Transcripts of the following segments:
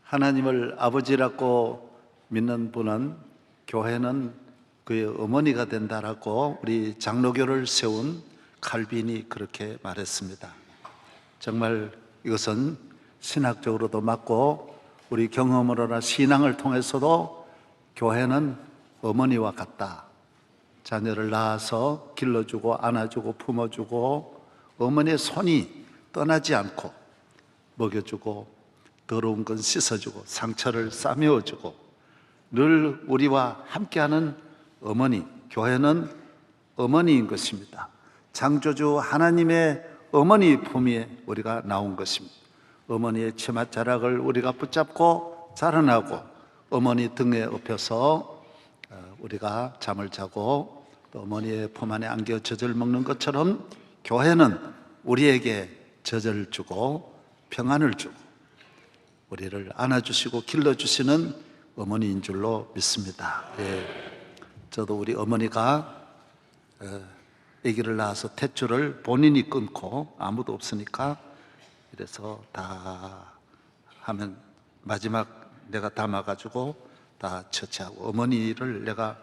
하나님을 아버지라고 믿는 분은 교회는 그의 어머니가 된다라고 우리 장로교를 세운 칼빈이 그렇게 말했습니다. 정말 이것은 신학적으로도 맞고 우리 경험으로나 신앙을 통해서도 교회는 어머니와 같다. 자녀를 낳아서 길러주고 안아주고 품어주고 어머니의 손이 떠나지 않고 먹여주고 더러운 건 씻어주고 상처를 싸매어주고 늘 우리와 함께하는 어머니, 교회는 어머니인 것입니다. 창조주 하나님의 어머니 품위에 우리가 나온 것입니다. 어머니의 치맛자락을 우리가 붙잡고 자라나고 어머니 등에 업혀서 우리가 잠을 자고 또 어머니의 품 안에 안겨 젖을 먹는 것처럼 교회는 우리에게 젖을 주고 평안을 주고 우리를 안아주시고 길러주시는 어머니인 줄로 믿습니다. 저도 우리 어머니가 아기를 낳아서 탯줄을 본인이 끊고 아무도 없으니까 이래서 다 하면 마지막 내가 담아가지고 다 처치하고 어머니를 내가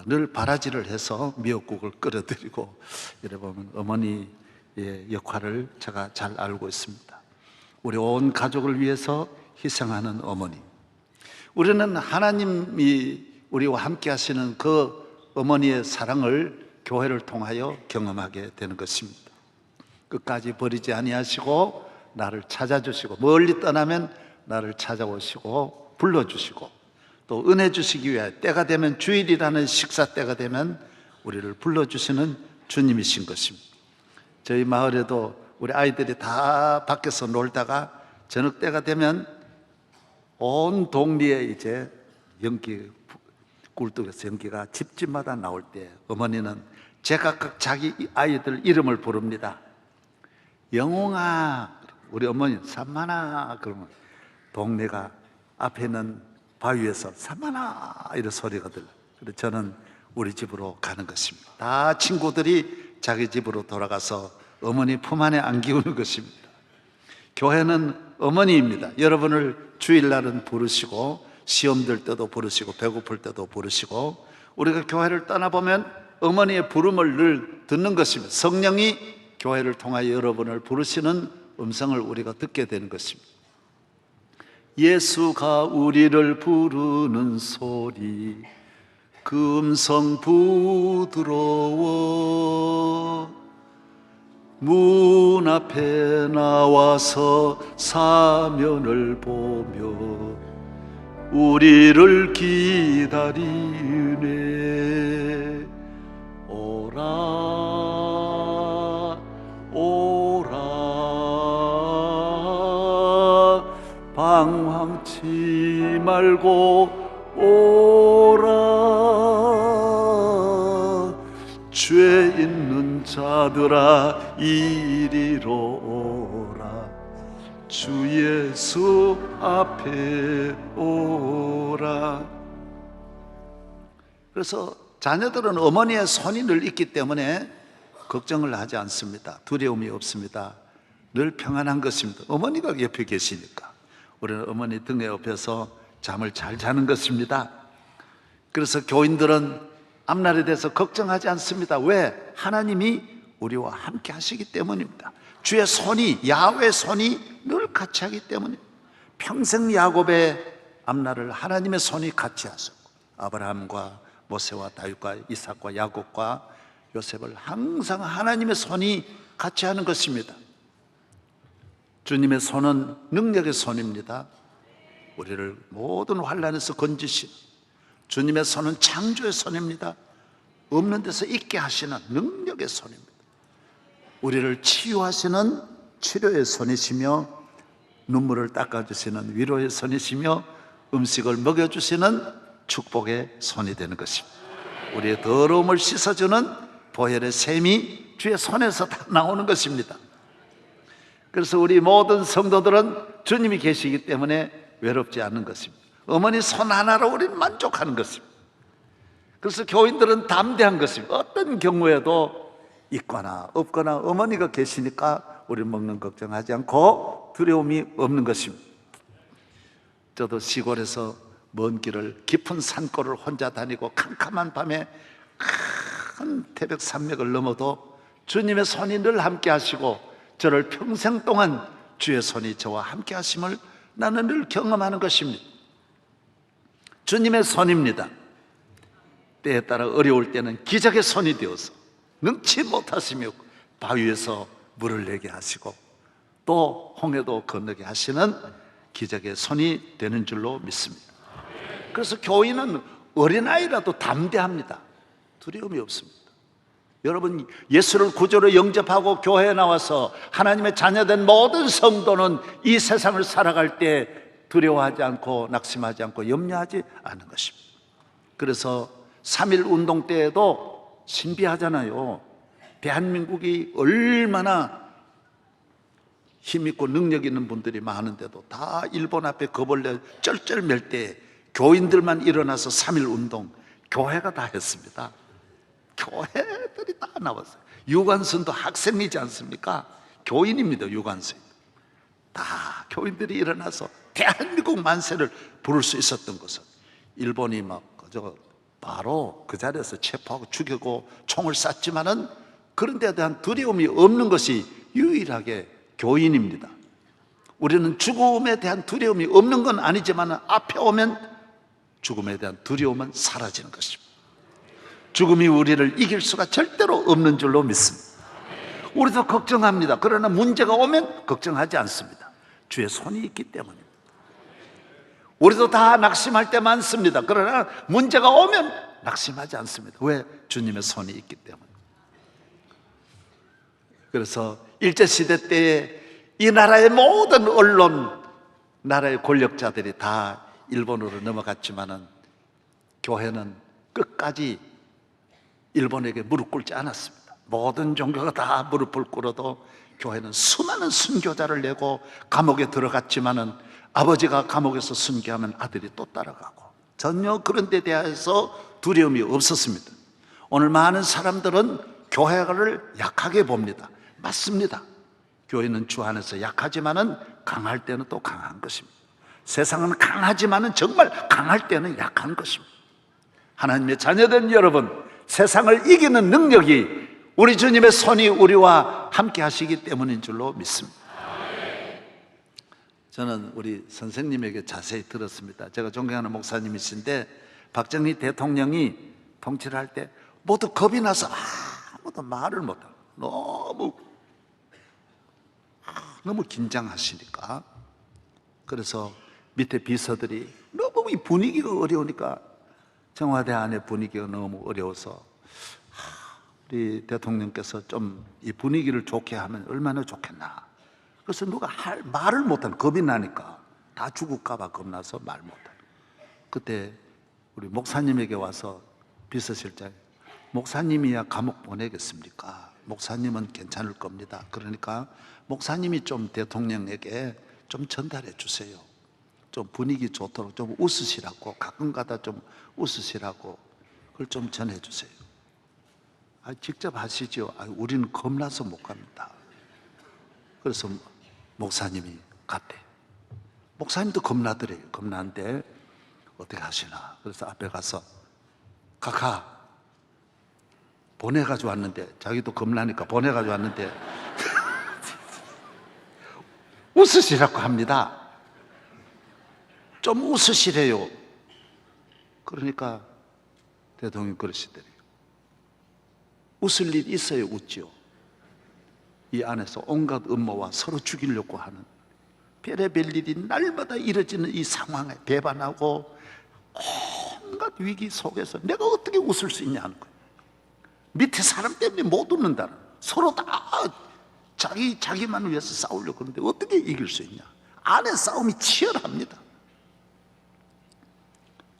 늘 바라지를 해서 미역국을 끓여드리고 이래 보면 어머니의 역할을 제가 잘 알고 있습니다. 우리 온 가족을 위해서 희생하는 어머니, 우리는 하나님이 우리와 함께 하시는 그 어머니의 사랑을 교회를 통하여 경험하게 되는 것입니다. 끝까지 버리지 아니하시고 나를 찾아주시고 멀리 떠나면 나를 찾아오시고 불러주시고 또 은혜 주시기 위하여 때가 되면 주일이라는 식사 때가 되면 우리를 불러주시는 주님이신 것입니다. 저희 마을에도 우리 아이들이 다 밖에서 놀다가 저녁 때가 되면 온 동리에 이제 연기, 굴뚝에서 연기가 집집마다 나올 때 어머니는 제각각 자기 아이들 이름을 부릅니다. 영웅아, 우리 어머니는 산만아, 그러면 동네가 앞에 있는 바위에서 산만아 이런 소리가 들려요. 그래서 저는 우리 집으로 가는 것입니다. 다 친구들이 자기 집으로 돌아가서 어머니 품 안에 안기우는 것입니다. 교회는 어머니입니다. 여러분을 주일날은 부르시고 시험 들 때도 부르시고 배고플 때도 부르시고 우리가 교회를 떠나보면 어머니의 부름을 늘 듣는 것입니다. 성령이 교회를 통하여 여러분을 부르시는 음성을 우리가 듣게 되는 것입니다. 예수가 우리를 부르는 소리 그 음성 부드러워 문 앞에 나와서 사면을 보며 우리를 기다리네. 오라 오라 방황치 말고 오라 죄 있는 자들아 이리로 오라 주 예수 앞에 오라. 그래서 자녀들은 어머니의 손이 늘 있기 때문에 걱정을 하지 않습니다. 두려움이 없습니다. 늘 평안한 것입니다. 어머니가 옆에 계시니까 우리는 어머니 등에 업혀서 잠을 잘 자는 것입니다. 그래서 교인들은 앞날에 대해서 걱정하지 않습니다. 왜? 하나님이 우리와 함께 하시기 때문입니다. 주의 손이, 야훼의 손이 늘 같이 하기 때문입니다. 평생 야곱의 앞날을 하나님의 손이 같이 하셨고 아브라함과 모세와 다윗과 이삭과 야곱과 요셉을 항상 하나님의 손이 같이 하는 것입니다. 주님의 손은 능력의 손입니다. 우리를 모든 환난에서 건지신 주님의 손은 창조의 손입니다. 없는 데서 있게 하시는 능력의 손입니다. 우리를 치유하시는 치료의 손이시며 눈물을 닦아주시는 위로의 손이시며 음식을 먹여주시는 축복의 손이 되는 것입니다. 우리의 더러움을 씻어주는 보혈의 샘이 주의 손에서 다 나오는 것입니다. 그래서 우리 모든 성도들은 주님이 계시기 때문에 외롭지 않는 것입니다. 어머니 손 하나로 우리는 만족하는 것입니다. 그래서 교인들은 담대한 것입니다. 어떤 경우에도 있거나 없거나 어머니가 계시니까 우리 먹는 걱정하지 않고 두려움이 없는 것입니다. 저도 시골에서 먼 길을 깊은 산골을 혼자 다니고 캄캄한 밤에 큰 태백 산맥을 넘어도 주님의 손이 늘 함께 하시고 저를 평생 동안 주의 손이 저와 함께 하심을 나는 늘 경험하는 것입니다. 주님의 손입니다. 때에 따라 어려울 때는 기적의 손이 되어서 능치 못하시며 바위에서 물을 내게 하시고 또 홍해도 건너게 하시는 기적의 손이 되는 줄로 믿습니다. 그래서 교인은 어린아이라도 담대합니다. 두려움이 없습니다. 여러분, 예수를 구주로 영접하고 교회에 나와서 하나님의 자녀된 모든 성도는 이 세상을 살아갈 때 두려워하지 않고 낙심하지 않고 염려하지 않는 것입니다. 그래서 3.1 운동 때에도 신비하잖아요. 대한민국이 얼마나 힘있고 능력 있는 분들이 많은데도 다 일본 앞에 겁을 쩔쩔맬 때 교인들만 일어나서 3.1 운동, 교회가 다 했습니다. 교회들이 다 나왔어요. 유관순도 학생이지 않습니까? 교인입니다. 유관순 다 교인들이 일어나서 대한민국 만세를 부를 수 있었던 것은 일본이 바로 그 자리에서 체포하고 죽이고 총을 쐈지만은 그런 데에 대한 두려움이 없는 것이 유일하게 교인입니다. 우리는 죽음에 대한 두려움이 없는 건 아니지만 앞에 오면 죽음에 대한 두려움은 사라지는 것입니다. 죽음이 우리를 이길 수가 절대로 없는 줄로 믿습니다. 우리도 걱정합니다. 그러나 문제가 오면 걱정하지 않습니다. 주의 손이 있기 때문입니다. 우리도 다 낙심할 때 많습니다. 그러나 문제가 오면 낙심하지 않습니다. 왜? 주님의 손이 있기 때문에. 그래서 일제시대 때에 이 나라의 모든 언론, 나라의 권력자들이 다 일본으로 넘어갔지만은 교회는 끝까지 일본에게 무릎 꿇지 않았습니다. 모든 종교가 다 무릎을 꿇어도 교회는 수많은 순교자를 내고 감옥에 들어갔지만은 아버지가 감옥에서 순교하면 아들이 또 따라가고 전혀 그런 데 대해서 두려움이 없었습니다. 오늘 많은 사람들은 교회를 약하게 봅니다. 맞습니다. 교회는 주 안에서 약하지만은 강할 때는 또 강한 것입니다. 세상은 강하지만은 정말 강할 때는 약한 것입니다. 하나님의 자녀된 여러분, 세상을 이기는 능력이 우리 주님의 손이 우리와 함께 하시기 때문인 줄로 믿습니다. 저는 우리 선생님에게 자세히 들었습니다. 제가 존경하는 목사님이신데 박정희 대통령이 통치를 할 때 모두 겁이 나서 아무도 말을 못하고 너무 긴장하시니까, 그래서 밑에 비서들이 너무 이 분위기가 어려우니까, 청와대 안의 분위기가 너무 어려워서 우리 대통령께서 좀 이 분위기를 좋게 하면 얼마나 좋겠나. 그래서 누가 말을 못하는, 겁이 나니까 다 죽을까 봐 겁나서 말 못하는. 그때 우리 목사님에게 와서 비서실장이, 목사님이야 감옥 보내겠습니까? 목사님은 괜찮을 겁니다. 그러니까 목사님이 좀 대통령에게 좀 전달해 주세요. 좀 분위기 좋도록 좀 웃으시라고, 가끔가다 좀 웃으시라고 그걸 좀 전해 주세요. 직접 하시죠. 우리는 겁나서 못 갑니다. 그래서 목사님이 갔대. 목사님도 겁나더래요. 겁나는데 어떻게 하시나. 그래서 앞에 가서 카카 보내가지고 왔는데, 자기도 겁나니까 보내가지고 왔는데 웃으시라고 합니다. 좀 웃으시래요. 그러니까 대통령이 그러시더래요. 웃을 일 있어야 웃지요. 이 안에서 온갖 음모와 서로 죽이려고 하는 별의별 일이 날마다 이뤄지는 이 상황에 배반하고 온갖 위기 속에서 내가 어떻게 웃을 수 있냐는 거예요. 밑에 사람 때문에 못 웃는다는, 서로 다 자기만 위해서 싸우려고 하는데 어떻게 이길 수 있냐. 안에 싸움이 치열합니다.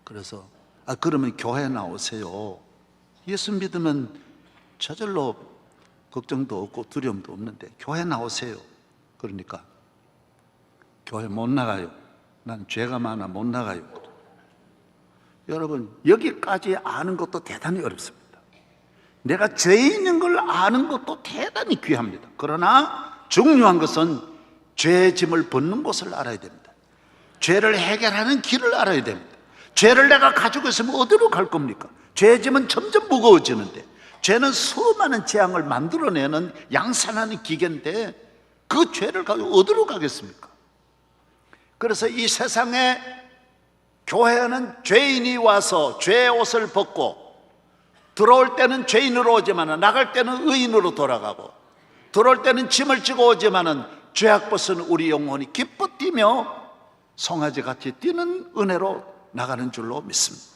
그래서 그러면 교회 나오세요. 예수 믿으면 저절로 걱정도 없고 두려움도 없는데 교회 나오세요. 그러니까 교회 못 나가요. 난 죄가 많아 못 나가요. 여러분, 여기까지 아는 것도 대단히 어렵습니다. 내가 죄인인 걸 아는 것도 대단히 귀합니다. 그러나 중요한 것은 죄의 짐을 벗는 것을 알아야 됩니다. 죄를 해결하는 길을 알아야 됩니다. 죄를 내가 가지고 있으면 어디로 갈 겁니까? 죄짐은 점점 무거워지는데, 죄는 수많은 재앙을 만들어내는 양산하는 기계인데 그 죄를 가지고 어디로 가겠습니까? 그래서 이 세상에 교회는 죄인이 와서 죄의 옷을 벗고 들어올 때는 죄인으로 오지만 나갈 때는 의인으로 돌아가고, 들어올 때는 짐을 지고 오지만 죄악 벗은 우리 영혼이 기뻐 뛰며 송아지같이 뛰는 은혜로 나가는 줄로 믿습니다.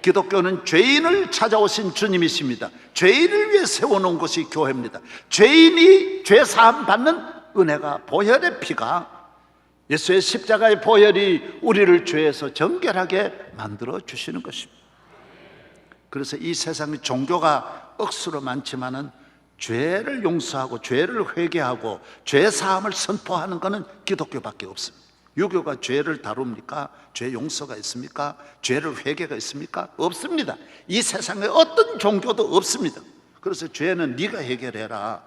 기독교는 죄인을 찾아오신 주님이십니다. 죄인을 위해 세워놓은 것이 교회입니다. 죄인이 죄 사함 받는 은혜가, 보혈의 피가, 예수의 십자가의 보혈이 우리를 죄에서 정결하게 만들어 주시는 것입니다. 그래서 이 세상의 종교가 억수로 많지만은 죄를 용서하고 죄를 회개하고 죄 사함을 선포하는 것은 기독교밖에 없습니다. 유교가 죄를 다룹니까? 죄 용서가 있습니까? 죄를 회개가 있습니까? 없습니다. 이 세상에 어떤 종교도 없습니다. 그래서 죄는 네가 해결해라.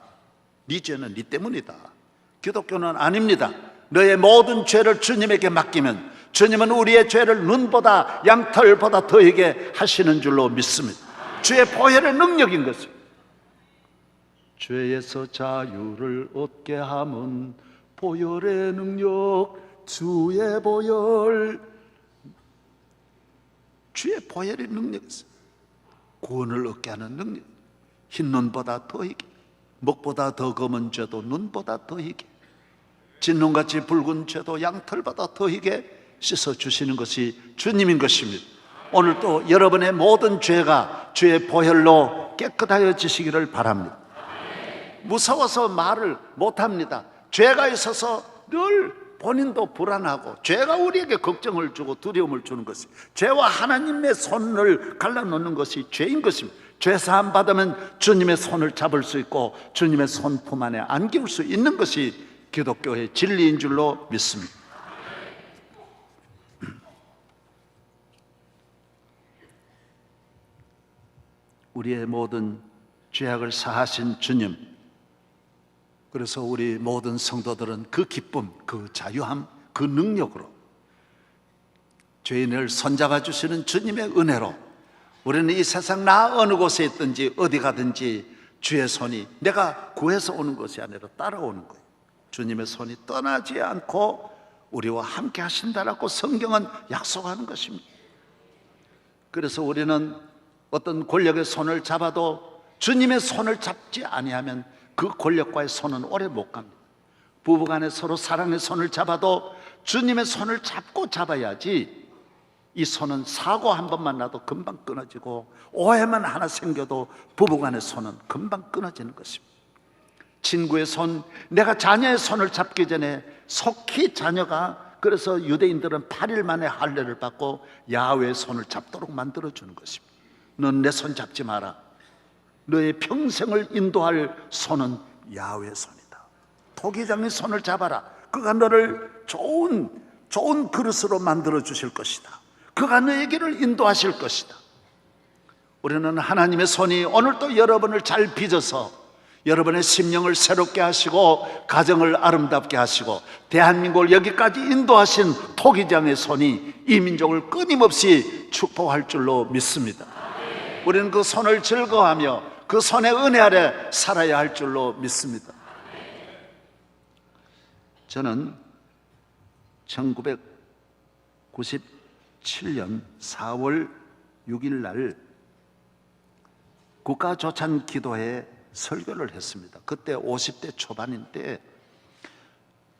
네 죄는 네 때문이다. 기독교는 아닙니다. 너의 모든 죄를 주님에게 맡기면 주님은 우리의 죄를 눈보다 양털보다 더하게 하시는 줄로 믿습니다. 주의 보혈의 능력인 것입니다. 죄에서 자유를 얻게 함은 보혈의 능력, 주의 보혈, 주의 보혈의 능력이 있어요. 구원을 얻게 하는 능력. 흰 눈보다 더하게, 목보다 더 검은 죄도 눈보다 더하게, 진눈같이 붉은 죄도 양털보다 더하게 씻어주시는 것이 주님인 것입니다. 오늘 또 여러분의 모든 죄가 주의 보혈로 깨끗하여지시기를 바랍니다. 무서워서 말을 못합니다. 죄가 있어서 늘 본인도 불안하고, 죄가 우리에게 걱정을 주고 두려움을 주는 것이, 죄와 하나님의 손을 갈라놓는 것이 죄인 것입니다. 죄 사함 받으면 주님의 손을 잡을 수 있고 주님의 손품 안에 안길 수 있는 것이 기독교의 진리인 줄로 믿습니다. 우리의 모든 죄악을 사하신 주님, 그래서 우리 모든 성도들은 그 기쁨, 그 자유함, 그 능력으로, 죄인을 손잡아 주시는 주님의 은혜로 우리는 이 세상 나 어느 곳에 있든지 어디 가든지 주의 손이 내가 구해서 오는 것이 아니라 따라오는 거예요. 주님의 손이 떠나지 않고 우리와 함께 하신다라고 성경은 약속하는 것입니다. 그래서 우리는 어떤 권력의 손을 잡아도 주님의 손을 잡지 아니하면 그 권력과의 손은 오래 못 갑니다. 부부간에 서로 사랑의 손을 잡아도 주님의 손을 잡고 잡아야지. 이 손은 사고 한 번만 나도 금방 끊어지고, 오해만 하나 생겨도 부부간의 손은 금방 끊어지는 것입니다. 친구의 손, 내가 자녀의 손을 잡기 전에 속히 자녀가, 그래서 유대인들은 8일 만에 할례를 받고 야훼의 손을 잡도록 만들어주는 것입니다. 넌 내 손 잡지 마라. 너의 평생을 인도할 손은 야훼의 손이다. 토기장의 손을 잡아라. 그가 너를 좋은 그릇으로 만들어 주실 것이다. 그가 너의 길을 인도하실 것이다. 우리는 하나님의 손이 오늘도 여러분을 잘 빚어서 여러분의 심령을 새롭게 하시고 가정을 아름답게 하시고 대한민국을 여기까지 인도하신 토기장의 손이 이 민족을 끊임없이 축복할 줄로 믿습니다. 우리는 그 손을 즐거워하며 그 손의 은혜 아래 살아야 할 줄로 믿습니다. 저는 1997년 4월 6일 날 국가조찬 기도회에 설교를 했습니다. 그때 50대 초반인데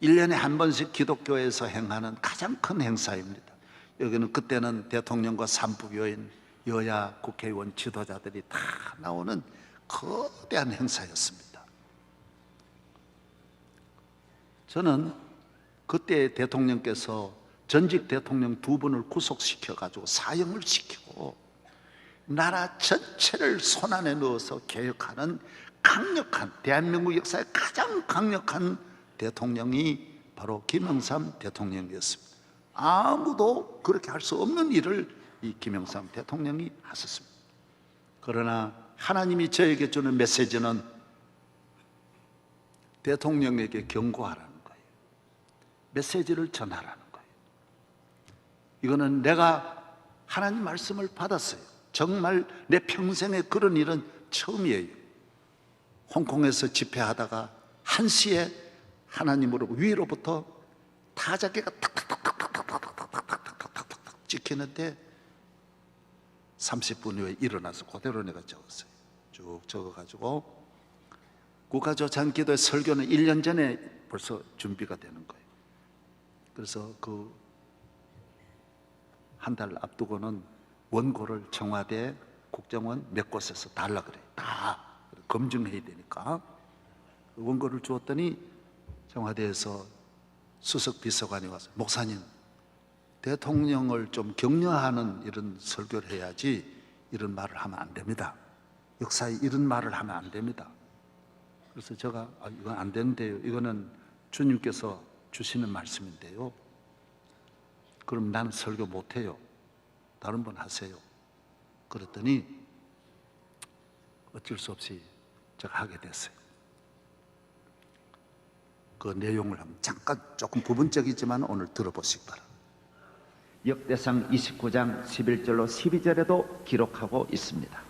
1년에 한 번씩 기독교에서 행하는 가장 큰 행사입니다. 여기는 그때는 대통령과 산부교인, 여야 국회의원 지도자들이 다 나오는 거대한 행사였습니다. 저는 그때 대통령께서 전직 대통령 2분을 구속시켜가지고 사형을 시키고 나라 전체를 손안에 넣어서 개혁하는 강력한, 대한민국 역사의 가장 강력한 대통령이 바로 김영삼 대통령이었습니다. 아무도 그렇게 할 수 없는 일을 이 김영삼 대통령이 하셨습니다. 그러나 하나님이 저에게 주는 메시지는 대통령에게 경고하라는 거예요. 메시지를 전하라는 거예요. 이거는 내가 하나님 말씀을 받았어요. 정말 내 평생에 그런 일은 처음이에요. 홍콩에서 집회하다가 1시에 하나님으로 위로부터 타자기가 탁탁탁탁탁탁탁탁탁탁탁탁 찍히는데 30분 후에 일어나서 그대로 내가 적었어요. 쭉 적어가지고 국가조찬기도회 설교는 1년 전에 벌써 준비가 되는 거예요. 그래서 그 한 달 앞두고는 원고를 청와대 국정원 몇 곳에서 달라 그래요. 다 검증해야 되니까 원고를 주었더니 청와대에서 수석 비서관이 와서 목사님, 대통령을 좀 격려하는 이런 설교를 해야지 이런 말을 하면 안 됩니다. 역사에 이런 말을 하면 안 됩니다. 그래서 제가 이건 안 되는데요. 이거는 주님께서 주시는 말씀인데요. 그럼 나는 설교 못해요. 다른 분 하세요. 그랬더니 어쩔 수 없이 제가 하게 됐어요. 그 내용을 한번 잠깐 조금 부분적이지만 오늘 들어보시기 바랍니다. 역대상 29장 11절로 12절에도 기록하고 있습니다.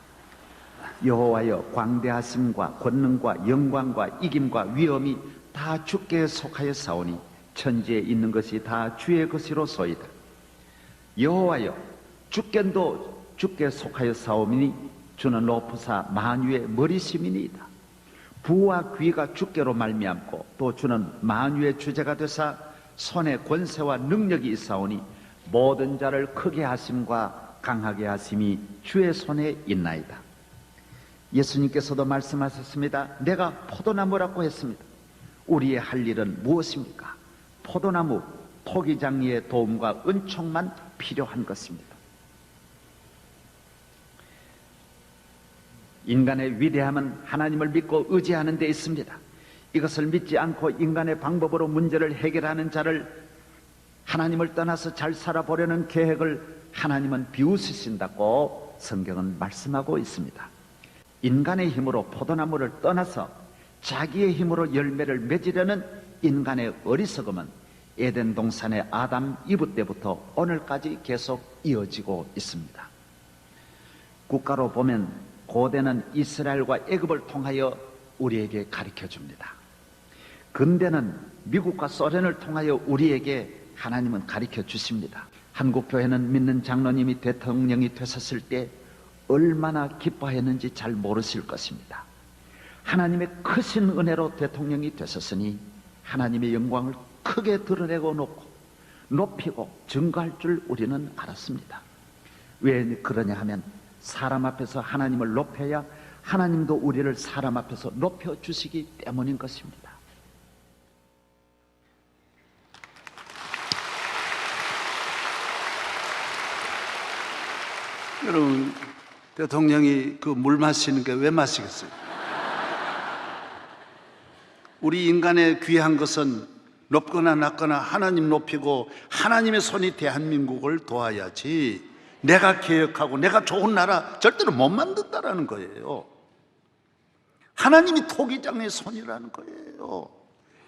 여호와여, 광대하심과 권능과 영광과 이김과 위엄이 다 주께 속하여 사오니 천지에 있는 것이 다 주의 것이로소이다. 여호와여, 주권도 주께 속하여 사오니 주는 높으사 만유의 머리심이니이다. 부와 귀가 주께로 말미암고 또 주는 만유의 주제가 되사 손에 권세와 능력이 있사오니 모든 자를 크게 하심과 강하게 하심이 주의 손에 있나이다. 예수님께서도 말씀하셨습니다. 내가 포도나무라고 했습니다. 우리의 할 일은 무엇입니까? 포도나무 토기장이의 도움과 은총만 필요한 것입니다. 인간의 위대함은 하나님을 믿고 의지하는 데 있습니다. 이것을 믿지 않고 인간의 방법으로 문제를 해결하는 자를 하나님을 떠나서 잘 살아보려는 계획을 하나님은 비웃으신다고 성경은 말씀하고 있습니다. 인간의 힘으로 포도나무를 떠나서 자기의 힘으로 열매를 맺으려는 인간의 어리석음은 에덴 동산의 아담 이브 때부터 오늘까지 계속 이어지고 있습니다. 국가로 보면 고대는 이스라엘과 애굽을 통하여 우리에게 가르쳐 줍니다. 근대는 미국과 소련을 통하여 우리에게 하나님은 가르쳐 주십니다. 한국교회는 믿는 장로님이 대통령이 되셨을 때 얼마나 기뻐했는지 잘 모르실 것입니다. 하나님의 크신 은혜로 대통령이 되셨으니 하나님의 영광을 크게 드러내고 높이고 증거할 줄 우리는 알았습니다. 왜 그러냐 하면 사람 앞에서 하나님을 높여야 하나님도 우리를 사람 앞에서 높여주시기 때문인 것입니다. 여러분, 대통령이 그 물 마시는 게 왜 마시겠어요? 우리 인간의 귀한 것은 높거나 낮거나 하나님 높이고 하나님의 손이 대한민국을 도와야지 내가 개혁하고 내가 좋은 나라 절대로 못 만든다라는 거예요. 하나님이 토기장의 손이라는 거예요.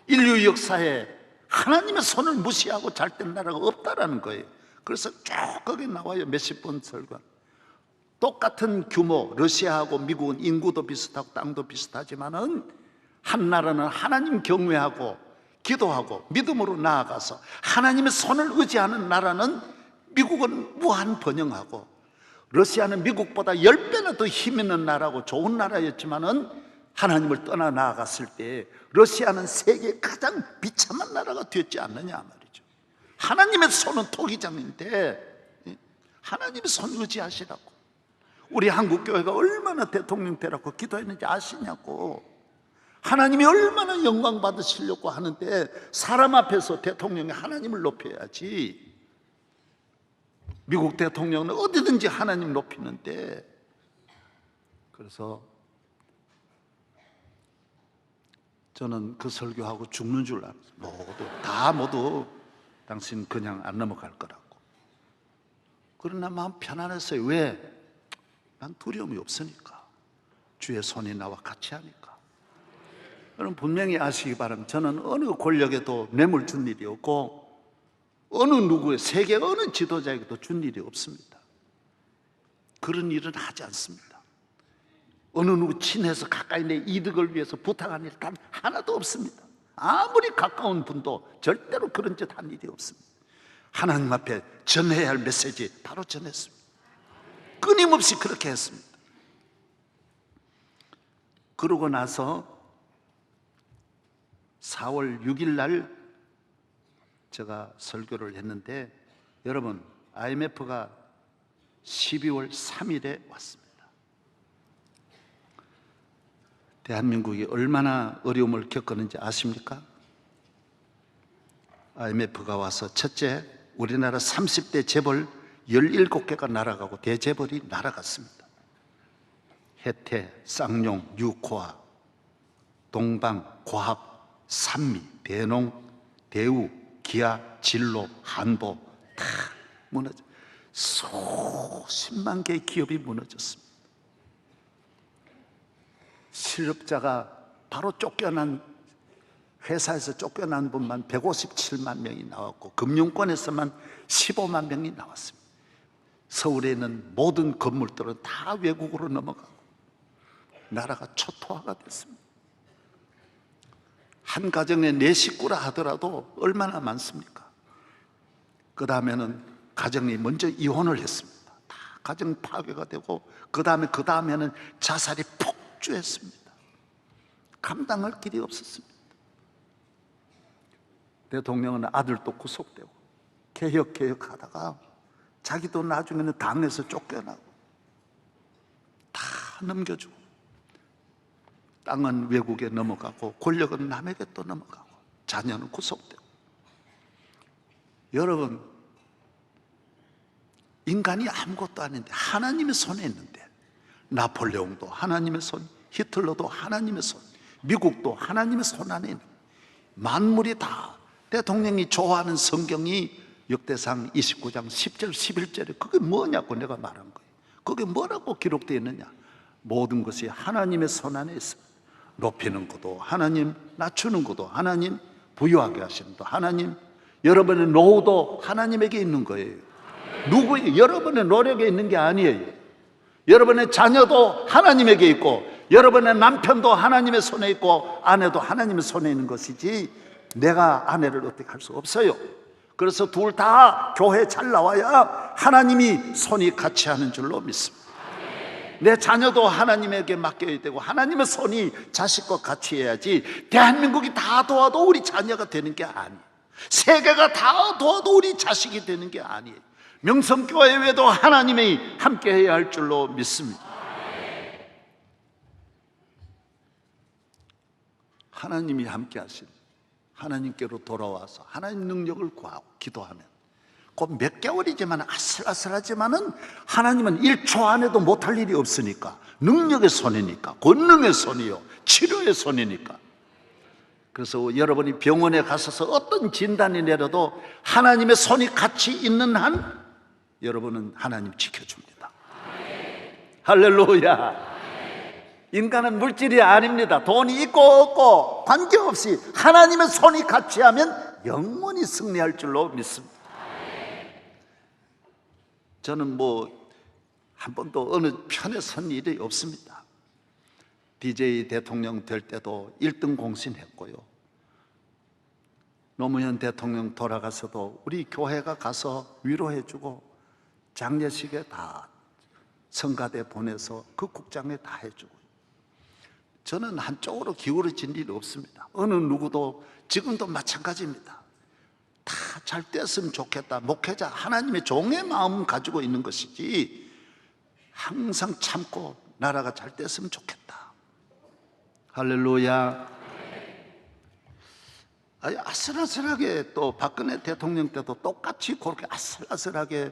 인류 역사에 하나님의 손을 무시하고 잘된 나라가 없다라는 거예요. 그래서 쭉 거기 나와요. 몇십 번 설교. 똑같은 규모, 러시아하고 미국은 인구도 비슷하고 땅도 비슷하지만은 한 나라는 하나님 경외하고 기도하고 믿음으로 나아가서 하나님의 손을 의지하는 나라는 미국은 무한 번영하고 러시아는 미국보다 10배나 더 힘 있는 나라고 좋은 나라였지만은 하나님을 떠나 나아갔을 때 러시아는 세계 가장 비참한 나라가 됐지 않느냐 말이죠. 하나님의 손은 토기장인데 하나님의 손 의지하시라고. 우리 한국교회가 얼마나 대통령 되라고 기도했는지 아시냐고. 하나님이 얼마나 영광 받으시려고 하는데 사람 앞에서 대통령이 하나님을 높여야지. 미국 대통령은 어디든지 하나님 높이는데. 그래서 저는 그 설교하고 죽는 줄 알았어요. 모두 당신 그냥 안 넘어갈 거라고. 그러나 마음 편안했어요. 왜? 난 두려움이 없으니까. 주의 손이 나와 같이 하니까. 여러분 분명히 아시기 바랍니다. 저는 어느 권력에도 뇌물 준 일이 없고 어느 누구의 세계 어느 지도자에게도 준 일이 없습니다. 그런 일은 하지 않습니다. 어느 누구 친해서 가까이 내 이득을 위해서 부탁한 일 단 하나도 없습니다. 아무리 가까운 분도 절대로 그런 짓 한 일이 없습니다. 하나님 앞에 전해야 할 메시지 바로 전했습니다. 끊임없이 그렇게 했습니다. 그러고 나서 4월 6일 날 제가 설교를 했는데, 여러분, IMF가 12월 3일에 왔습니다. 대한민국이 얼마나 어려움을 겪었는지 아십니까? IMF가 와서 첫째, 우리나라 30대 재벌 17개가 날아가고 대재벌이 날아갔습니다. 혜태, 쌍용, 유코아, 동방, 고합, 산미, 대농, 대우, 기아, 진로, 한보 다 무너져, 수십만 개의 기업이 무너졌습니다. 실업자가 바로 쫓겨난, 회사에서 쫓겨난 분만 157만 명이 나왔고 금융권에서만 15만 명이 나왔습니다. 서울에 있는 모든 건물들은 다 외국으로 넘어가고 나라가 초토화가 됐습니다. 한 가정에 4식구라 하더라도 얼마나 많습니까? 그 다음에는 가정이 먼저 이혼을 했습니다. 다 가정 파괴가 되고 그 다음에는 자살이 폭주했습니다. 감당할 길이 없었습니다. 대통령은 아들도 구속되고 개혁하다가 자기도 나중에는 당에서 쫓겨나고 다 넘겨주고, 땅은 외국에 넘어가고 권력은 남에게 또 넘어가고 자녀는 구속되고. 여러분, 인간이 아무것도 아닌데 하나님의 손에 있는데, 나폴레옹도 하나님의 손, 히틀러도 하나님의 손, 미국도 하나님의 손 안에 있는, 만물이 다, 대통령이 좋아하는 성경이 역대상 29장 10절 11절에 그게 뭐냐고 내가 말한 거예요. 그게 뭐라고 기록되어 있느냐? 모든 것이 하나님의 손 안에 있습니다. 높이는 것도 하나님, 낮추는 것도 하나님, 부유하게 하시는 것도 하나님, 여러분의 노후도 하나님에게 있는 거예요. 여러분의 노력에 있는 게 아니에요. 여러분의 자녀도 하나님에게 있고 여러분의 남편도 하나님의 손에 있고 아내도 하나님의 손에 있는 것이지 내가 아내를 어떻게 할 수 없어요. 그래서 둘 다 교회 잘 나와야 하나님이 손이 같이 하는 줄로 믿습니다. 내 자녀도 하나님에게 맡겨야 되고 하나님의 손이 자식과 같이 해야지, 대한민국이 다 도와도 우리 자녀가 되는 게 아니에요. 세계가 다 도와도 우리 자식이 되는 게 아니에요. 명성교회 외에도 하나님이 함께 해야 할 줄로 믿습니다. 하나님이 함께 하신, 하나님께로 돌아와서 하나님 능력을 구하고 기도하면 곧 몇 개월이지만 아슬아슬하지만은 하나님은 1초 안에도 못할 일이 없으니까, 능력의 손이니까, 권능의 손이요 치료의 손이니까. 그래서 여러분이 병원에 가셔서 어떤 진단이 내려도 하나님의 손이 같이 있는 한 여러분은 하나님 지켜줍니다. 할렐루야. 인간은 물질이 아닙니다. 돈이 있고 없고 관계없이 하나님의 손이 같이 하면 영원히 승리할 줄로 믿습니다. 저는 한 번도 어느 편에 선 일이 없습니다. DJ 대통령 될 때도 1등 공신했고요. 노무현 대통령 돌아가서도 우리 교회가 가서 위로해주고 장례식에 다 성가대 보내서 그 국장에 다 해주고, 저는 한쪽으로 기울어진 일이 없습니다. 어느 누구도 지금도 마찬가지입니다. 다 잘 됐으면 좋겠다. 목회자 하나님의 종의 마음 가지고 있는 것이지 항상 참고 나라가 잘 됐으면 좋겠다. 할렐루야. 아슬아슬하게 또 박근혜 대통령 때도 똑같이 그렇게 아슬아슬하게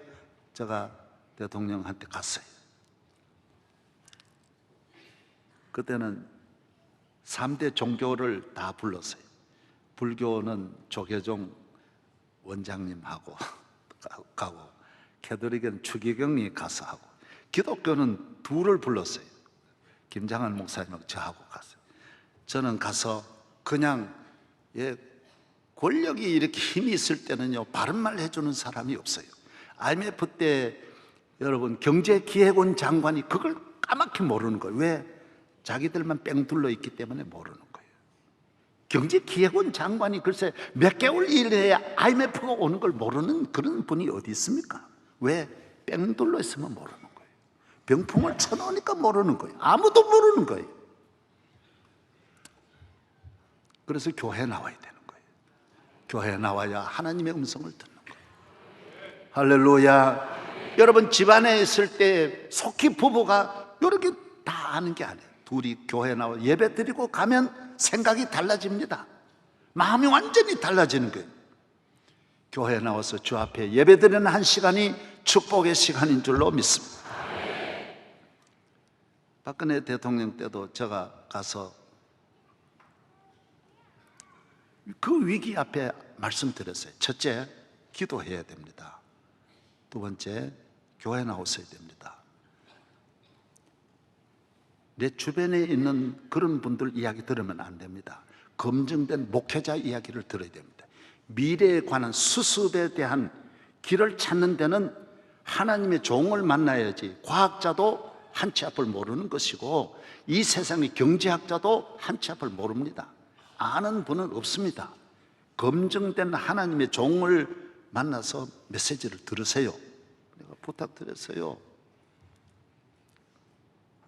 제가 대통령한테 갔어요. 그때는 3대 종교를 다 불렀어요. 불교는 조계종 원장님하고 가고, 캐톨릭은 추기경이 가서 하고, 기독교는 둘을 불렀어요. 김장한 목사님하고 저하고 갔어요. 저는 가서 그냥 권력이 이렇게 힘이 있을 때는요, 바른 말 해주는 사람이 없어요. IMF 때 여러분 경제기획원 장관이 그걸 까맣게 모르는 거예요. 왜? 자기들만 뺑 둘러 있기 때문에 모르는 거예요. 경제기획원 장관이 글쎄 몇 개월 일해야 IMF가 오는 걸 모르는 그런 분이 어디 있습니까? 왜? 뺑 둘러 있으면 모르는 거예요. 병풍을 쳐놓으니까 모르는 거예요. 아무도 모르는 거예요. 그래서 교회에 나와야 되는 거예요. 교회에 나와야 하나님의 음성을 듣는 거예요. 할렐루야. 여러분 집안에 있을 때 속히 부부가 이렇게 다 아는 게 아니에요. 둘이 교회에 나와 예배 드리고 가면 생각이 달라집니다. 마음이 완전히 달라지는 거예요. 교회에 나와서 주 앞에 예배 드리는 한 시간이 축복의 시간인 줄로 믿습니다. 박근혜 대통령 때도 제가 가서 그 위기 앞에 말씀드렸어요. 첫째, 기도해야 됩니다. 두 번째, 교회 나오셔야 됩니다. 내 주변에 있는 그런 분들 이야기 들으면 안 됩니다. 검증된 목회자 이야기를 들어야 됩니다. 미래에 관한 수습에 대한 길을 찾는 데는 하나님의 종을 만나야지. 과학자도 한 치 앞을 모르는 것이고 이 세상의 경제학자도 한 치 앞을 모릅니다. 아는 분은 없습니다. 검증된 하나님의 종을 만나서 메시지를 들으세요. 내가 부탁드렸어요.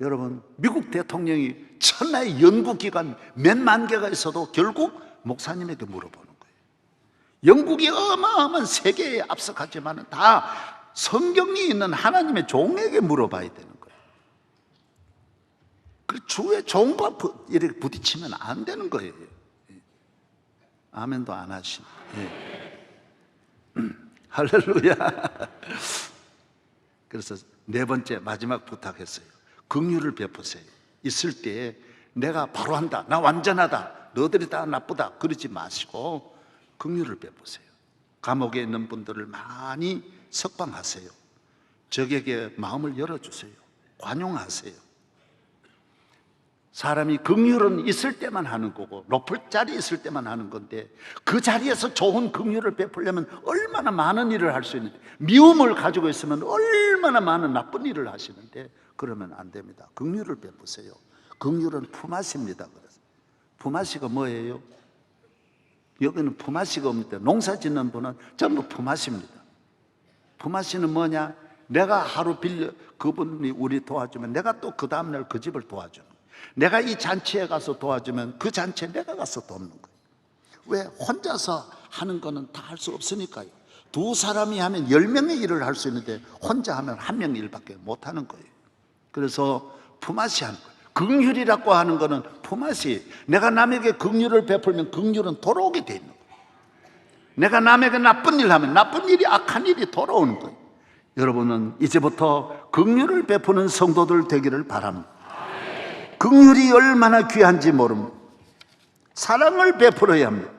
여러분, 미국 대통령이 천하의 연구기관 몇만 개가 있어도 결국 목사님에게 물어보는 거예요. 영국이 어마어마한 세계에 앞서가지만 다 성경이 있는 하나님의 종에게 물어봐야 되는 거예요. 그 주의 종과 이렇게 부딪히면 안 되는 거예요. 아멘도 안 하신. 할렐루야. 그래서 네 번째 마지막 부탁했어요. 긍휼을 베푸세요. 있을 때 내가 바로 한다, 나 완전하다, 너들이 다 나쁘다 그러지 마시고 긍휼을 베푸세요. 감옥에 있는 분들을 많이 석방하세요. 적에게 마음을 열어주세요. 관용하세요. 사람이 긍휼은 있을 때만 하는 거고 높을 자리에 있을 때만 하는 건데 그 자리에서 좋은 긍휼을 베풀려면 얼마나 많은 일을 할 수 있는데, 미움을 가지고 있으면 얼마나 많은 나쁜 일을 하시는데 그러면 안 됩니다. 긍휼을 베푸세요. 긍휼은 품앗입니다. 그래서 품앗이가 뭐예요? 여기는 품앗이가 없는데 농사 짓는 분은 전부 품앗입니다. 품앗이는 뭐냐? 내가 하루 빌려 그분이 우리 도와주면 내가 또 그 다음날 그 집을 도와주는 거예요. 내가 이 잔치에 가서 도와주면 그 잔치에 내가 가서 돕는 거예요. 왜? 혼자서 하는 거는 다 할 수 없으니까요. 두 사람이 하면 10명의 일을 할 수 있는데 혼자 하면 한 명 일밖에 못 하는 거예요. 그래서 품앗이 하는 거예요. 긍휼이라고 하는 거는 품앗이. 내가 남에게 긍휼을 베풀면 긍휼은 돌아오게 돼 있는 거예요. 내가 남에게 나쁜 일을 하면 나쁜 일이, 악한 일이 돌아오는 거예요. 여러분은 이제부터 긍휼을 베푸는 성도들 되기를 바랍니다. 긍휼이 얼마나 귀한지 모릅니다. 사랑을 베풀어야 합니다.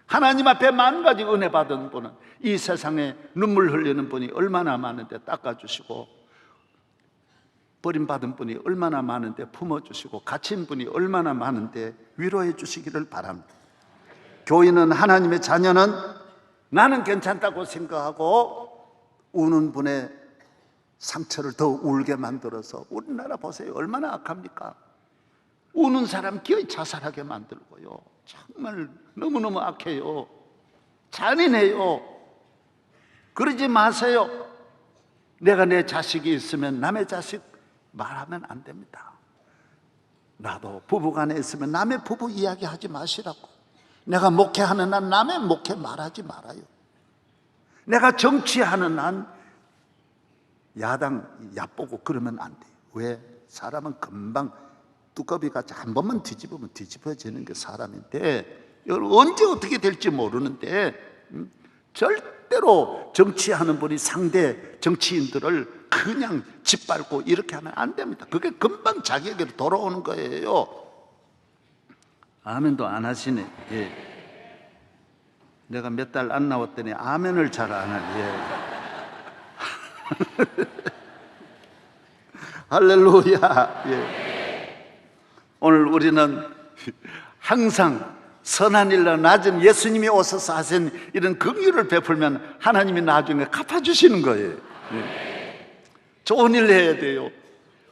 하나님 앞에 만 가지 은혜 받은 분은 이 세상에 눈물 흘리는 분이 얼마나 많은데 닦아주시고, 버림받은 분이 얼마나 많은데 품어주시고, 갇힌 분이 얼마나 많은데 위로해 주시기를 바랍니다. 교인은, 하나님의 자녀는 나는 괜찮다고 생각하고 우는 분의 상처를 더 울게 만들어서, 우리나라 보세요. 얼마나 악합니까? 우는 사람 기어이 자살하게 만들고요. 정말 너무너무 악해요. 잔인해요. 그러지 마세요. 내가 내 자식이 있으면 남의 자식 말하면 안 됩니다. 나도 부부간에 있으면 남의 부부 이야기하지 마시라고. 내가 목회하는 한 남의 목회 말하지 말아요. 내가 정치하는 한 야당 얕보고 그러면 안 돼요. 왜? 사람은 금방 두꺼비같이 한 번만 뒤집으면 뒤집어지는 게 사람인데, 여러분 언제 어떻게 될지 모르는데 절대로 정치하는 분이 상대 정치인들을 그냥 짓밟고 이렇게 하면 안 됩니다. 그게 금방 자기에게로 돌아오는 거예요. 아멘도 안 하시네. 예. 내가 몇 달 안 나왔더니 아멘을 잘 안 하네. 예. 할렐루야. 예. 오늘 우리는 항상 선한 일로 낮은 예수님이 오셔서 하신 이런 긍휼을 베풀면 하나님이 나중에 갚아주시는 거예요. 좋은 일 해야 돼요.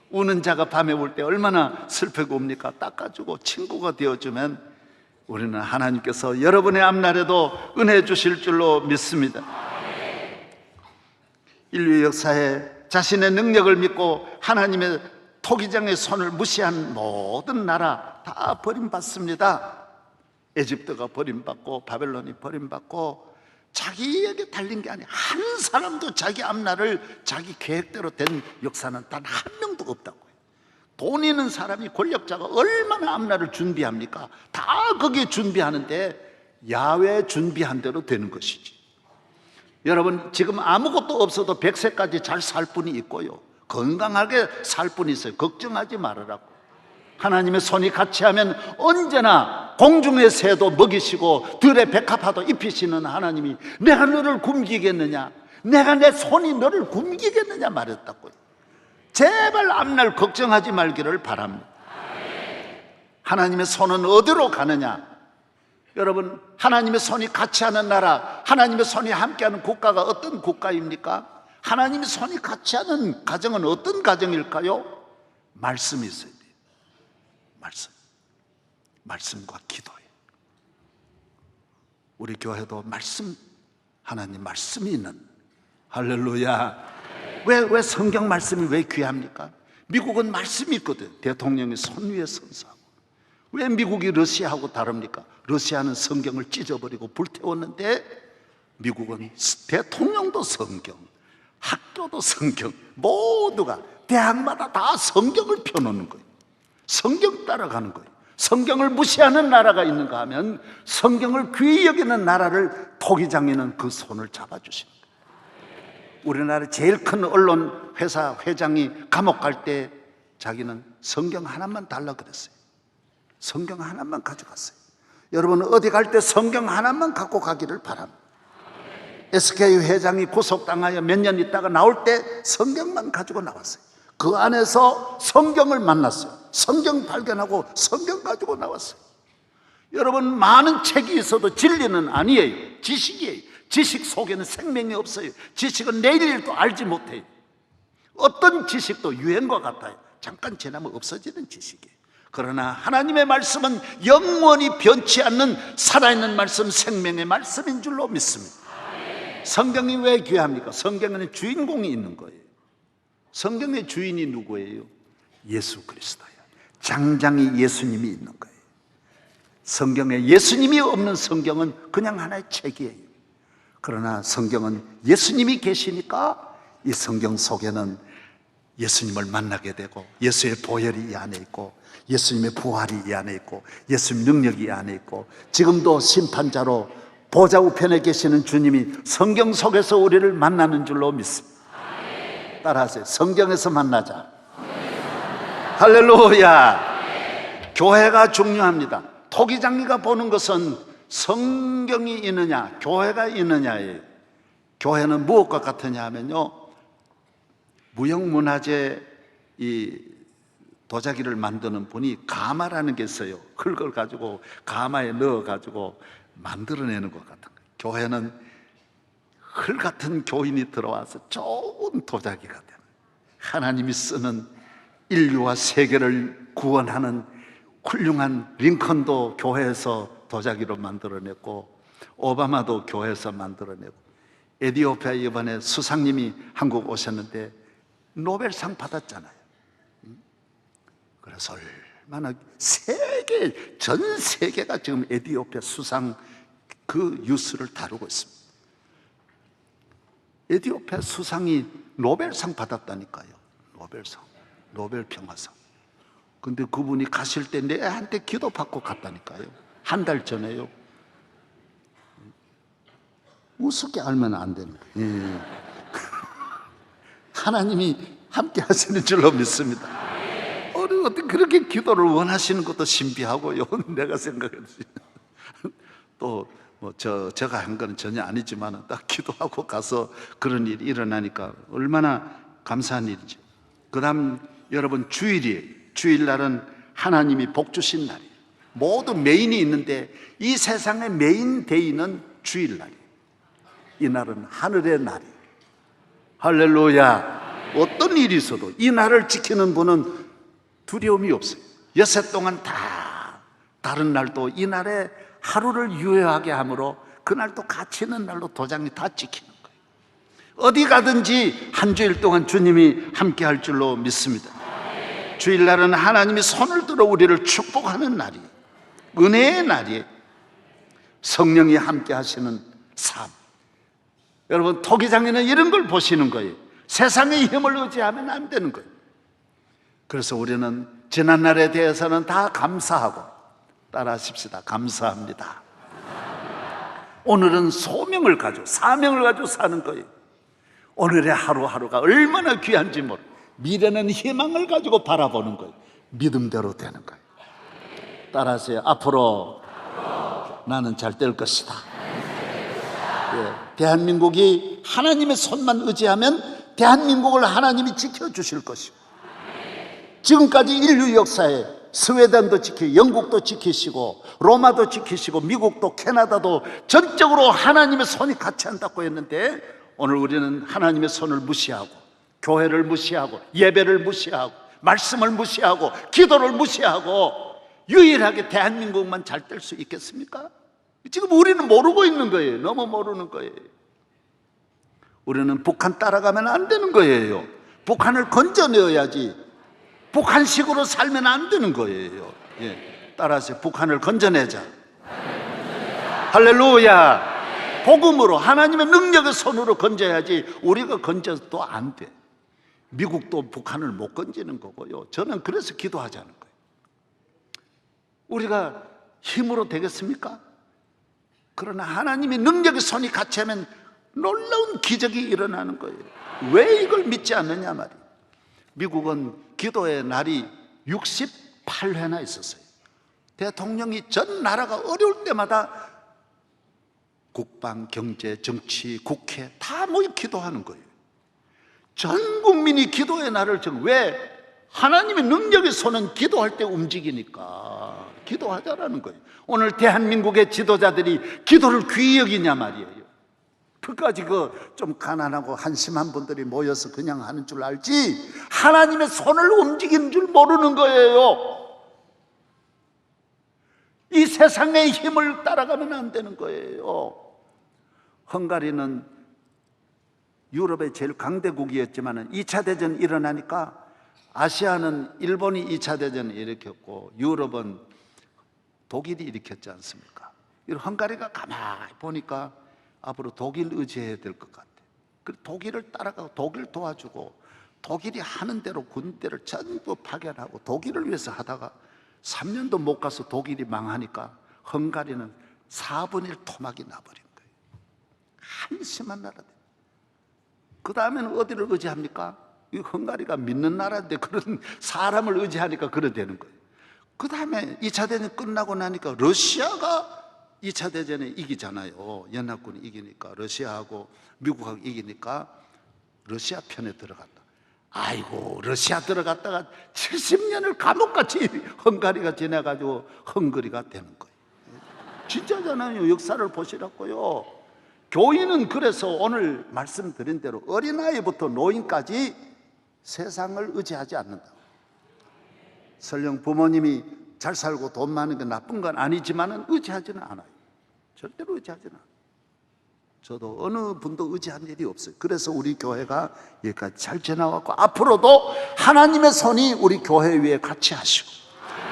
우는 자가 밤에 올 때 얼마나 슬프고 옵니까? 닦아주고 친구가 되어주면 우리는 하나님께서 여러분의 앞날에도 은혜 주실 줄로 믿습니다. 인류 역사에 자신의 능력을 믿고 하나님의 토기장의 손을 무시한 모든 나라 다 버림받습니다. 에집트가 버림받고 바벨론이 버림받고 자기에게 달린 게 아니에요. 한 사람도 자기 앞날을 자기 계획대로 된 역사는 단 한 명도 없다고요. 돈 있는 사람이, 권력자가 얼마나 앞날을 준비합니까? 다 거기에 준비하는데 야외 준비한 대로 되는 것이지. 여러분, 지금 아무것도 없어도 100세까지 잘 살 분이 있고요, 건강하게 살 분이 있어요. 걱정하지 말으라고. 하나님의 손이 같이 하면 언제나 공중의 새도 먹이시고 들의 백합화도 입히시는 하나님이 내가 너를 굶기겠느냐, 내가 내 손이 너를 굶기겠느냐 말했다고요. 제발 앞날 걱정하지 말기를 바랍니다. 하나님의 손은 어디로 가느냐? 여러분, 하나님의 손이 같이 하는 나라, 하나님의 손이 함께하는 국가가 어떤 국가입니까? 하나님의 손이 같이 하는 가정은 어떤 가정일까요? 말씀이 있어야 돼요. 말씀과 기도예요. 우리 교회도 말씀, 하나님 말씀이 있는, 할렐루야. 왜 성경 말씀이 왜 귀합니까? 미국은 말씀이 있거든. 대통령이 손 위에 선서하고. 왜 미국이 러시아하고 다릅니까? 러시아는 성경을 찢어버리고 불태웠는데 미국은 대통령도 성경, 학교도 성경, 모두가 대학마다 다 성경을 펴놓는 거예요. 성경 따라가는 거예요. 성경을 무시하는 나라가 있는가 하면 성경을 귀히 여기는 나라를 토기장에는 그 손을 잡아주시는 거예요. 우리나라 제일 큰 언론 회사 회장이 감옥 갈 때 자기는 성경 하나만 달라 그랬어요. 성경 하나만 가져갔어요. 여러분, 어디 갈 때 성경 하나만 갖고 가기를 바랍니다. SK 회장이 구속당하여 몇 년 있다가 나올 때 성경만 가지고 나왔어요. 그 안에서 성경을 만났어요. 성경 발견하고 성경 가지고 나왔어요. 여러분, 많은 책이 있어도 진리는 아니에요. 지식이에요. 지식 속에는 생명이 없어요. 지식은 내일 일도 알지 못해요. 어떤 지식도 유행과 같아요. 잠깐 지나면 없어지는 지식이에요. 그러나 하나님의 말씀은 영원히 변치 않는 살아있는 말씀, 생명의 말씀인 줄로 믿습니다. 성경이 왜 귀합니까? 성경에는 주인공이 있는 거예요. 성경의 주인이 누구예요? 예수 그리스도예요. 장장이 예수님이 있는 거예요. 성경에 예수님이 없는 성경은 그냥 하나의 책이에요. 그러나 성경은 예수님이 계시니까 이 성경 속에는 예수님을 만나게 되고, 예수의 보혈이 이 안에 있고, 예수님의 부활이 이 안에 있고, 예수님 능력이 이 안에 있고, 지금도 심판자로 보좌 우편에 계시는 주님이 성경 속에서 우리를 만나는 줄로 믿습니다. 따라하세요. 성경에서 만나자. 할렐루야. 교회가 중요합니다. 토기장이가 보는 것은 성경이 있느냐, 교회가 있느냐예요. 교회는 무엇과 같으냐 하면요, 무형문화재 이 도자기를 만드는 분이 가마라는 게 있어요. 흙을 가지고 가마에 넣어가지고 만들어내는 것 같은 거예요. 교회는 흙 같은 교인이 들어와서 좋은 도자기가 되는, 하나님이 쓰는 인류와 세계를 구원하는 훌륭한 링컨도 교회에서 도자기로 만들어냈고, 오바마도 교회에서 만들어내고, 에티오피아 이번에 수상님이 한국 오셨는데 노벨상 받았잖아요. 그래서 얼마나 전 세계가 지금 에티오피아 수상 그 뉴스를 다루고 있습니다. 에티오피아 수상이 노벨상 받았다니까요. 노벨 평화상. 근데 그분이 가실 때 내한테 기도받고 갔다니까요. 한 달 전에요. 우습게 알면 안 되는 거예요. 하나님이 함께 하시는 줄로 믿습니다. 어떻게 그렇게 기도를 원하시는 것도 신비하고요. 내가 생각해도 또 제가 한 건 전혀 아니지만 딱 기도하고 가서 그런 일이 일어나니까 얼마나 감사한 일이죠. 그 다음 여러분, 주일이에요. 주일날은 하나님이 복 주신 날이에요. 모두 메인이 있는데 이 세상의 메인 데이는 주일날이에요. 이날은 하늘의 날이에요. 할렐루야. 어떤 일이 있어도 이 날을 지키는 분은 두려움이 없어요. 여세 동안 다 다른 날도 이 날에 하루를 유효하게 하므로 그날도 가치 있는 날로 도장이 다 찍히는 거예요. 어디 가든지 한 주일 동안 주님이 함께 할 줄로 믿습니다. 주일날은 하나님이 손을 들어 우리를 축복하는 날이에요. 은혜의 날이에요. 성령이 함께 하시는 삶. 여러분, 토기장에는 이런 걸 보시는 거예요. 세상의 힘을 의지하면 안 되는 거예요. 그래서 우리는 지난날에 대해서는 다 감사하고, 따라하십시다. 감사합니다. 오늘은 소명을 가지고, 사명을 가지고 사는 거예요. 오늘의 하루하루가 얼마나 귀한지 모르고, 미래는 희망을 가지고 바라보는 거예요. 믿음대로 되는 거예요. 따라하세요. 앞으로 나는 잘 될 것이다. 예, 대한민국이 하나님의 손만 의지하면 대한민국을 하나님이 지켜주실 것이고, 지금까지 인류 역사에 스웨덴도 지키고 영국도 지키시고 로마도 지키시고 미국도 캐나다도 전적으로 하나님의 손이 같이 한다고 했는데, 오늘 우리는 하나님의 손을 무시하고 교회를 무시하고 예배를 무시하고 말씀을 무시하고 기도를 무시하고 유일하게 대한민국만 잘 될 수 있겠습니까? 지금 우리는 모르고 있는 거예요. 너무 모르는 거예요. 우리는 북한 따라가면 안 되는 거예요. 북한을 건져내어야지. 북한식으로 살면 안 되는 거예요. 예. 따라서 북한을 건져내자. 할렐루야. 복음으로 하나님의 능력의 손으로 건져야지. 우리가 건져도 안 돼. 미국도 북한을 못 건지는 거고요. 저는 그래서 기도하자는 거예요. 우리가 힘으로 되겠습니까? 그러나 하나님의 능력의 손이 같이 하면 놀라운 기적이 일어나는 거예요. 왜 이걸 믿지 않느냐 말이에요. 미국은 기도의 날이 68회나 있었어요. 대통령이 전 나라가 어려울 때마다 국방, 경제, 정치, 국회 다 모여 기도하는 거예요. 전 국민이 기도의 날을 왜? 하나님의 능력의 손은 기도할 때 움직이니까 기도하자라는 거예요. 오늘 대한민국의 지도자들이 기도를 귀히 여기냐 말이에요. 그까지 좀 가난하고 한심한 분들이 모여서 그냥 하는 줄 알지 하나님의 손을 움직이는 줄 모르는 거예요. 이 세상의 힘을 따라가면 안 되는 거예요. 헝가리는 유럽의 제일 강대국이었지만 2차 대전이 일어나니까 아시아는 일본이 2차 대전을 일으켰고 유럽은 독일이 일으켰지 않습니까? 헝가리가 가만히 보니까 앞으로 독일 의지해야 될 것 같아요. 독일을 따라가고 독일 도와주고 독일이 하는 대로 군대를 전부 파견하고 독일을 위해서 하다가 3년도 못 가서 독일이 망하니까 헝가리는 4분의 1 토막이 나버린 거예요. 한심한 나라들. 그 다음에는 어디를 의지합니까? 이 헝가리가 믿는 나라인데 그런 사람을 의지하니까 그래 되는 거예요. 그 다음에 2차 대전 끝나고 나니까 러시아가 2차 대전에 이기잖아요. 연합군이 이기니까 러시아하고 미국하고 이기니까 러시아 편에 들어갔다. 아이고 러시아 들어갔다가 70년을 감옥같이 헝가리가 지내가지고 헝거리가 되는 거예요. 진짜잖아요. 역사를 보시라고요. 교인은 그래서 오늘 말씀드린 대로 어린아이부터 노인까지 세상을 의지하지 않는다. 설령 부모님이 잘 살고 돈 많은 게 나쁜 건 아니지만 의지하지는 않아요. 절대로 의지하지는 않아요. 저도 어느 분도 의지한 일이 없어요. 그래서 우리 교회가 여기까지 잘 지나왔고 앞으로도 하나님의 손이 우리 교회 위에 같이 하시고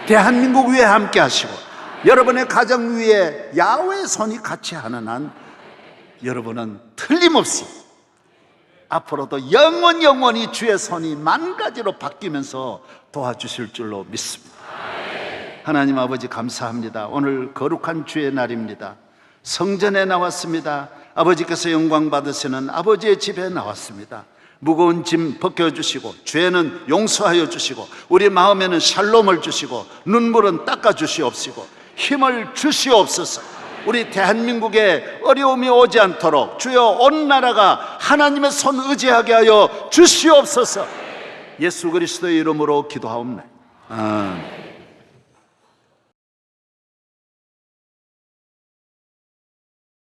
대한민국 위에 함께 하시고 여러분의 가정 위에 야훼의 손이 같이 하는 한 여러분은 틀림없이 앞으로도 영원히 주의 손이 만 가지로 바뀌면서 도와주실 줄로 믿습니다. 하나님 아버지 감사합니다. 오늘 거룩한 주의 날입니다. 성전에 나왔습니다. 아버지께서 영광 받으시는 아버지의 집에 나왔습니다. 무거운 짐 벗겨주시고 죄는 용서하여 주시고 우리 마음에는 샬롬을 주시고 눈물은 닦아주시옵시고 힘을 주시옵소서. 우리 대한민국에 어려움이 오지 않도록 주여 온 나라가 하나님의 손 의지하게 하여 주시옵소서. 예수 그리스도의 이름으로 기도하옵나이다. 아멘.